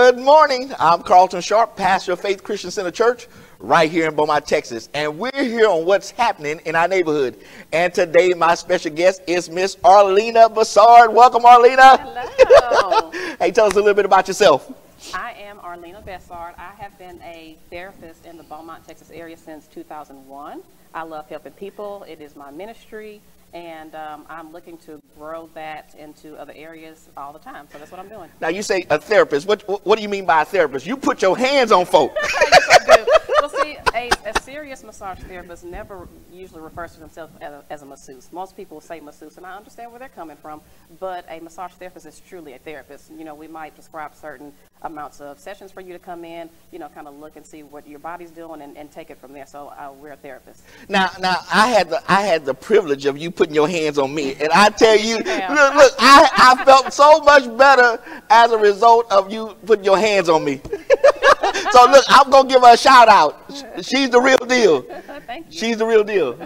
Good morning. I'm Carlton Sharp, pastor of Faith Christian Center Church right here in Beaumont, Texas. And we're here on what's happening in our neighborhood. And today my special guest is Miss Arlena Bassard. Welcome, Arlena. Hello. Hey, tell us a little bit about yourself. I am Arlena Bassard. I have been a therapist in the Beaumont, Texas area since 2001. I love helping people. It is my ministry. And I'm looking to grow that into other areas all the time. So that's what I'm doing. Now, you say a therapist. What do you mean by a therapist? You put your hands on folk. Yes, I do. Well, see, a serious massage therapist never usually refers to themselves as a masseuse. Most people say masseuse, and I understand where they're coming from. But a massage therapist is truly a therapist. You know, we might prescribe certain amounts of sessions for you to come in, you know, kind of look and see what your body's doing and take it from there. So we're a therapist. Now, I had the privilege of you putting your hands on me, and I tell you, look, I felt so much better as a result of you putting your hands on me. So look, I'm gonna give her a shout out. She's the real deal. Thank you. She's the real deal.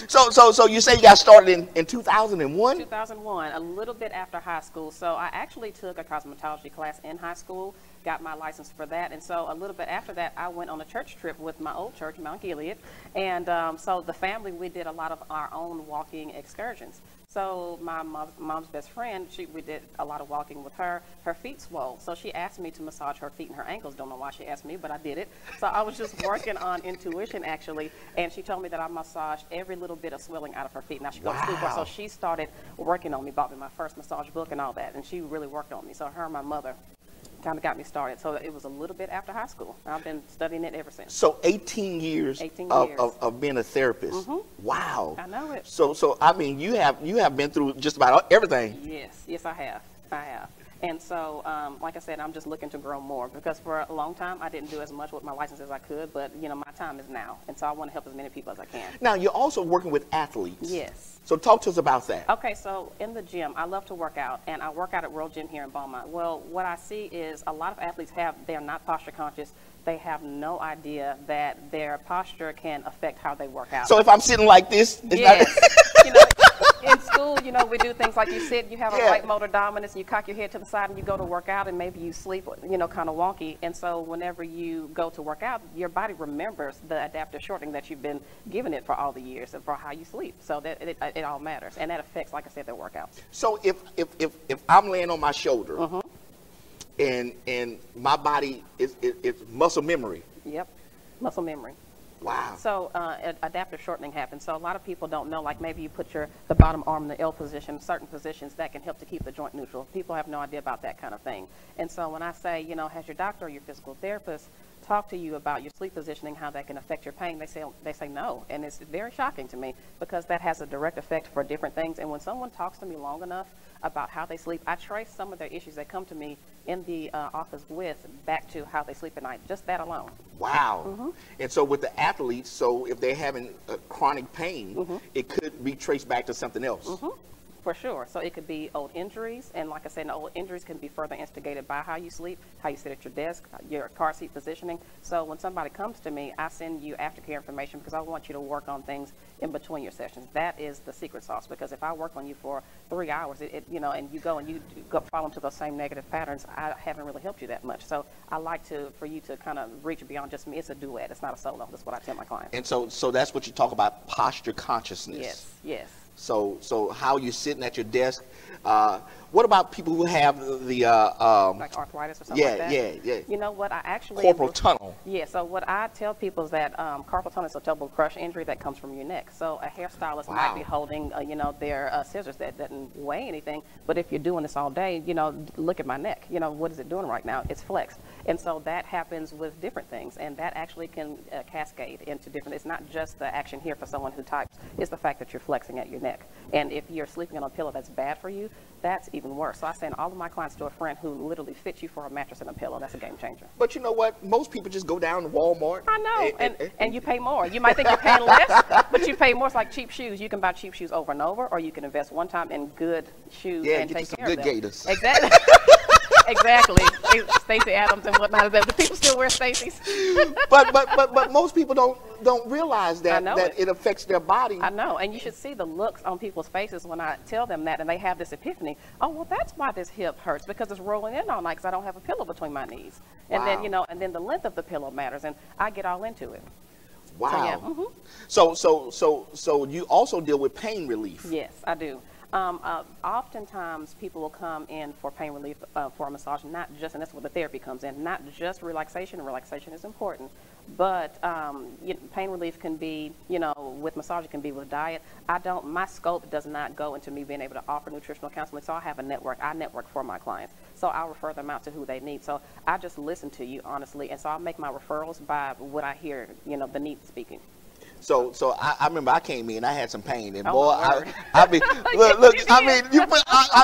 So you say you got started in 2001? 2001, a little bit after high school. So I actually took a cosmetology class in high school, got my license for that. And so a little bit after that, I went on a church trip with my old church, Mount Gilead. And so the family, we did a lot of our own walking excursions. So my mom's best friend, we did a lot of walking with her. Her feet swole, so she asked me to massage her feet and her ankles. Don't know why she asked me, but I did it. So I was just working on intuition, actually, and she told me that I massaged every little bit of swelling out of her feet. Now she goes to school for, so she started working on me, bought me my first massage book and all that, and she really worked on me. So her and my mother kind of got me started. So it was a little bit after high school. I've been studying it ever since. So 18 years, of being a therapist. Mm-hmm. Wow. I know it. So I mean, you have been through just about everything. Yes, I have. And so, like I said, I'm just looking to grow more because for a long time I didn't do as much with my license as I could, but you know, my time is now, and so I want to help as many people as I can. Now, you're also working with athletes. Yes. So talk to us about that. Okay, so in the gym, I love to work out, and I work out at World Gym here in Beaumont. Well, what I see is a lot of athletes they're not posture conscious. They have no idea that their posture can affect how they work out. So if I'm sitting like this, it's yes. not... You know, in school, you know, we do things like you sit, you have a right motor dominance, you cock your head to the side and you go to work out, and maybe you sleep, you know, kind of wonky. And so whenever you go to work out, your body remembers the adaptive shortening that you've been giving it for all the years and for how you sleep. So that it all matters. And that affects, like I said, their workouts. So if I'm laying on my shoulder, Mm-hmm. and my body is muscle memory. Yep, muscle memory. Wow. So adaptive shortening happens. So a lot of people don't know, like maybe you put the bottom arm in the L position, certain positions that can help to keep the joint neutral. People have no idea about that kind of thing. And so when I say, you know, has your doctor or your physical therapist talk to you about your sleep positioning, how that can affect your pain, they say no. And it's very shocking to me because that has a direct effect for different things. And when someone talks to me long enough about how they sleep, I trace some of their issues that come to me in the office with back to how they sleep at night, just that alone. Wow. Mm-hmm. And so with the athletes, so if they're having chronic pain, Mm-hmm. it could be traced back to something else. Mm-hmm. For sure. So it could be old injuries, and like I said, old injuries can be further instigated by how you sleep, how you sit at your desk, your car seat positioning. So when somebody comes to me, I send you aftercare information because I want you to work on things in between your sessions. That is the secret sauce, because if I work on you for 3 hours, you know, and you go fall into those same negative patterns, I haven't really helped you that much. So I like for you to kind of reach beyond just me. It's a duet. It's not a solo. That's what I tell my clients. And so that's what you talk about, posture consciousness. Yes. So how you're sitting at your desk. What about people who have the like arthritis or something like that? Yeah. You know what? I actually carpal tunnel. Yeah. So what I tell people is that carpal tunnel is a double crush injury that comes from your neck. So a hairstylist might be holding, you know, their scissors that doesn't weigh anything, but if you're doing this all day, you know, look at my neck. You know, what is it doing right now? It's flexed, and so that happens with different things, and that actually can cascade into different. It's not just the action here for someone who types. It's the fact that you're flexing at your neck, and if you're sleeping on a pillow that's bad for you, that's even worse. So I send all of my clients to a friend who literally fits you for a mattress and a pillow. That's a game changer. But you know what? Most people just go down to Walmart. I know, and you pay more. You might think you're paying less, but you pay more. It's like cheap shoes. You can buy cheap shoes over and over, or you can invest one time in good shoes and take care of them. Good gators. Exactly. Exactly. Stacey Adams and whatnot. Do people still wear Stacey's? but most people don't realize that it affects their body. I know, and you should see the looks on people's faces when I tell them that, and they have this epiphany. Oh, well, that's why this hip hurts, because it's rolling in all night because I don't have a pillow between my knees. And wow. then, and then the length of the pillow matters, and I get all into it. Wow. So, yeah. So you also deal with pain relief. Yes, I do. Oftentimes people will come in for pain relief for a massage, not just, and that's where the therapy comes in, not just relaxation. Relaxation is important, but pain relief can be, with massage, it can be with diet. My scope does not go into me being able to offer nutritional counseling, so I have a network. I network for my clients, so I'll refer them out to who they need. So I just listen to you, honestly, and so I'll make my referrals by what I hear, the need speaking. So I remember I came in, I had some pain, and boy, I mean, look, I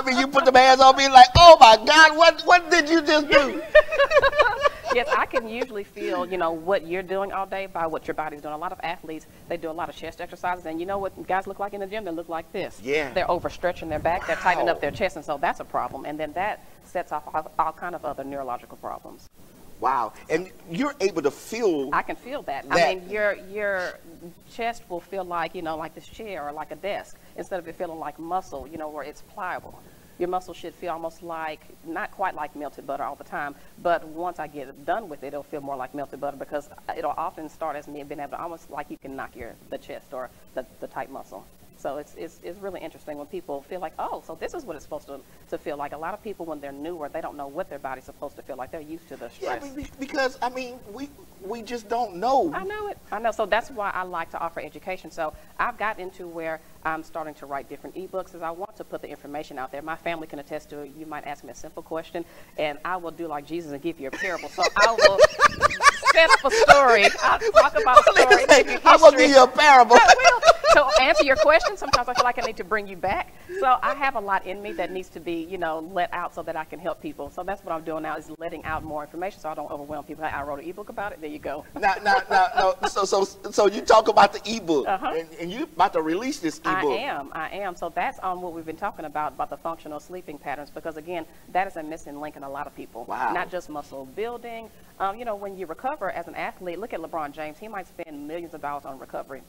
mean, you put the hands on me like, oh my God, what did you just do? Yes, I can usually feel, what you're doing all day by what your body's doing. A lot of athletes, they do a lot of chest exercises, and you know what guys look like in the gym? They look like this. Yeah. They're overstretching their back, they're tightening up their chest, and so that's a problem. And then that sets off all kind of other neurological problems. Wow, and you're able to feel. I can feel that. I mean, your chest will feel like, like this chair or like a desk, instead of it feeling like muscle, where it's pliable. Your muscle should feel almost like, not quite like melted butter all the time, but once I get done with it, it'll feel more like melted butter, because it'll often start as me being able to, almost like you can knock the chest or the tight muscle. So it's really interesting when people feel like, oh, so this is what it's supposed to feel like. A lot of people, when they're newer, they don't know what their body's supposed to feel like. They're used to the stress. Yeah, because, I mean, we just don't know. I know it. I know. So that's why I like to offer education. So I've got into where I'm starting to write different ebooks, as I want to put the information out there. My family can attest to it. You might ask me a simple question, and I will do like Jesus and give you a parable. So I will set up a story. I'll talk about a story. I'm going to give you a parable. To answer your question, sometimes I feel like I need to bring you back. So I have a lot in me that needs to be, let out so that I can help people. So that's what I'm doing now, is letting out more information so I don't overwhelm people. I wrote an ebook about it. There you go. Now, so you talk about the ebook, and you're about to release this ebook. I am. So that's what we've been talking about the functional sleeping patterns, because again, that is a missing link in a lot of people. Wow. Not just muscle building. When you recover as an athlete, look at LeBron James. He might spend millions of dollars on recovery.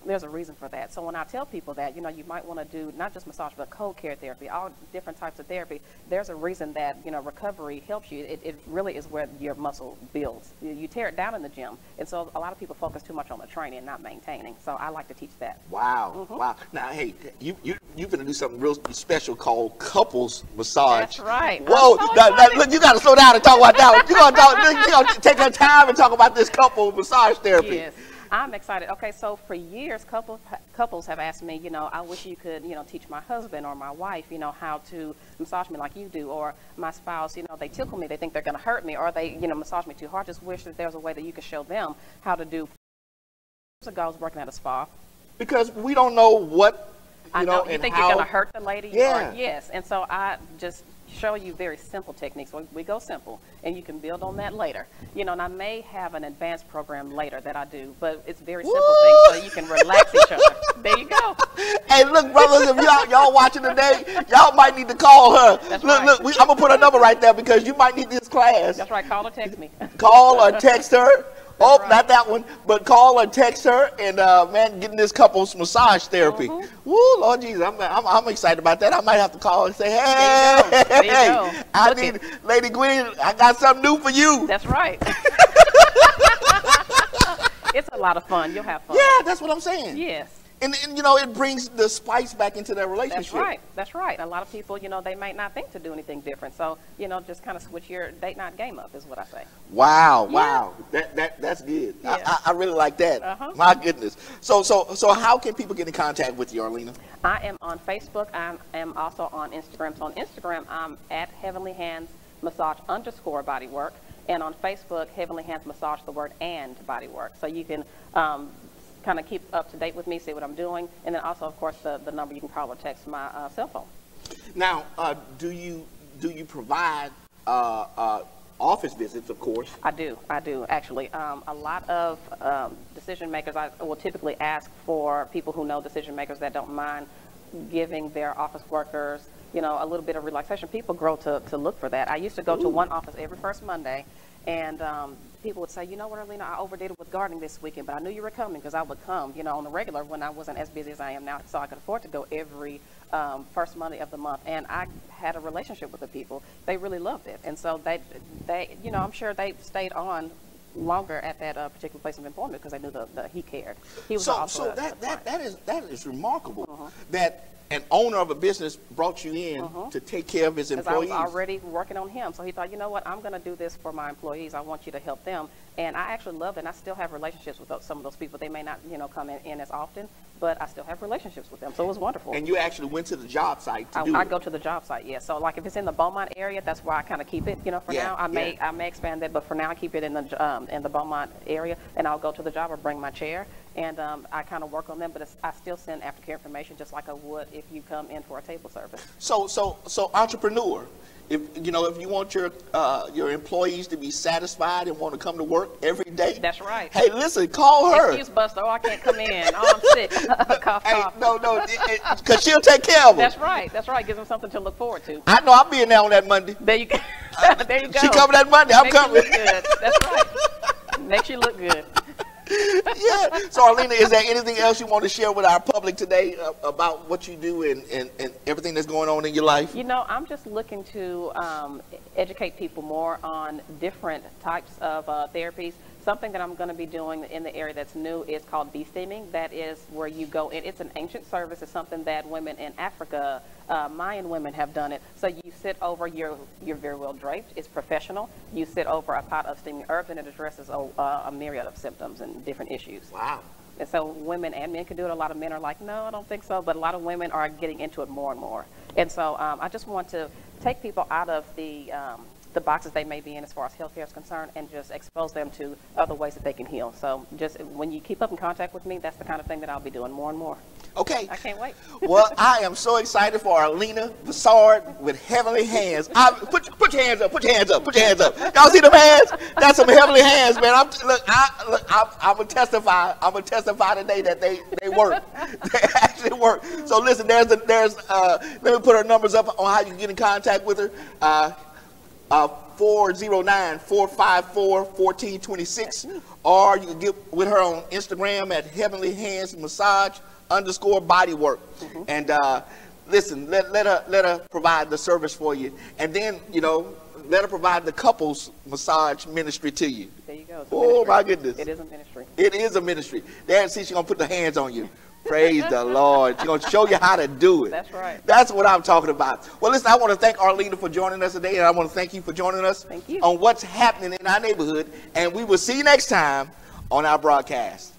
There's a reason for that. So when I tell people that, you might want to do not just massage, but cold care therapy, all different types of therapy, there's a reason that, recovery helps you. It really is where your muscle builds. You tear it down in the gym. And so a lot of people focus too much on the training and not maintaining. So I like to teach that. Wow. Wow. Now, hey, you're going to do something real special called couples massage. That's right. Whoa. Now, look, you got to slow down and talk about that. You're going to take your time and talk about this couple massage therapy. Yes. I'm excited. Okay, so for years, couples have asked me, I wish you could, teach my husband or my wife, how to massage me like you do, or my spouse, they tickle me, they think they're going to hurt me, or they, massage me too hard. I just wish that there was a way that you could show them how to do. Years ago, I was working at a spa. Because we don't know what, I know. You think you're going to hurt the lady? Yeah. Yes. And so I just show you very simple techniques. We go simple, and you can build on that later. And I may have an advanced program later that I do, but it's very simple things so you can relax each other. There you go. Hey, look, brothers, if y'all watching today, y'all might need to call her. That's look, right. I'm going to put her number right there, because you might need this class. That's right. Call or text me. Call or text her. Oh, right. Not that one, but call or text her, and man, getting this couple's massage therapy. Woo, Lord Jesus, I'm excited about that. I might have to call and say, hey, there you go. I need, Lady Gwen, I got something new for you. That's right. It's a lot of fun. You'll have fun. Yeah, that's what I'm saying. Yes. And it brings the spice back into their relationship. That's right. A lot of people, they might not think to do anything different. So, just kind of switch your date night game up is what I say. Wow, yeah. Wow. That's good. Yeah. I really like that. My goodness. So how can people get in contact with you, Arlena? I am on Facebook. I am also on Instagram. So on Instagram, I'm at Heavenly Hands Massage _bodywork. And on Facebook, Heavenly Hands Massage, the word and bodywork. So you can kind of keep up to date with me, see what I'm doing, and then also, of course, the number you can call or text my cell phone. Now, do you provide office visits? Of course. I do actually. A lot of decision makers, I will typically ask for people who know decision makers that don't mind giving their office workers, you know, a little bit of relaxation, people grow to look for that. I used to go to one office every first Monday, and people would say, you know what, Arlena, I overdid it with gardening this weekend, but I knew you were coming because I would come, you know, on the regular when I wasn't as busy as I am now, so I could afford to go every first Monday of the month. And I had a relationship with the people. They really loved it. And so they you know, I'm sure they stayed on longer at that particular place of employment because they knew that he cared. He was also that is remarkable that an owner of a business brought you in to take care of his employees. I was already working on him, so he thought, you know what, I'm going to do this for my employees. I want you to help them. And I actually loved it, and I still have relationships with some of those people. They may not, you know, come in as often, but I still have relationships with them, so it was wonderful. And you actually went to the job site to do it? I go to the job site, yeah. So like if it's in the Beaumont area, that's where I kind of keep it, you know, for now. I may expand that, but for now I keep it in the Beaumont area, and I'll go to the job or bring my chair, and I kind of work on them, but I still send aftercare information just like I would if you come in for a table service. So entrepreneur, if you want your employees to be satisfied and want to come to work every day. That's right. Hey, listen, call her. Excuse Buster. Oh, I can't come in. Oh, I'm sick. Cough, cough. No, because she'll take care of them. That's right. That's right. Gives them something to look forward to. I know. I'll be in there on that Monday. There you go. There you go. She coming that Monday. I'm coming. Makes you look good. That's right. Makes you look good. Yeah. So, Arlena, is there anything else you want to share with our public today about what you do and everything that's going on in your life? You know, I'm just looking to educate people more on different types of therapies. Something that I'm going to be doing in the area that's new is called de-steaming. That is where you go in. It's an ancient service. It's something that women in Africa, Mayan women have done it. So you sit over, you're very well draped. It's professional. You sit over a pot of steaming herbs, and it addresses a myriad of symptoms and different issues. Wow. And so women and men can do it. A lot of men are like, no, I don't think so. But a lot of women are getting into it more and more. And so I just want to take people out of the boxes they may be in as far as healthcare is concerned, and just expose them to other ways that they can heal. So just when you keep up in contact with me, that's the kind of thing that I'll be doing more and more. Okay. I can't wait. Well, I am so excited for Arlena Broussard with heavenly hands. Put your hands up. Put your hands up. Put your hands up. Y'all see them hands? That's some heavenly hands, man. I'm gonna testify. I'm gonna testify today that they work. They actually work. So listen, let me put her numbers up on how you can get in contact with her. 409-454-1426, or you can get with her on Instagram at Heavenly Hands Massage _bodywork. And listen, let her provide the service for you, and then let her provide the couples massage ministry to you. There you go. Oh my goodness, it is a ministry. It is a ministry. There, see, she's gonna put the hands on you. Praise the Lord. She's going to show you how to do it. That's right. That's what I'm talking about. Well, listen, I want to thank Arlena for joining us today, and I want to thank you for joining us Thank you. on what's happening in our neighborhood. And we will see you next time on our broadcast.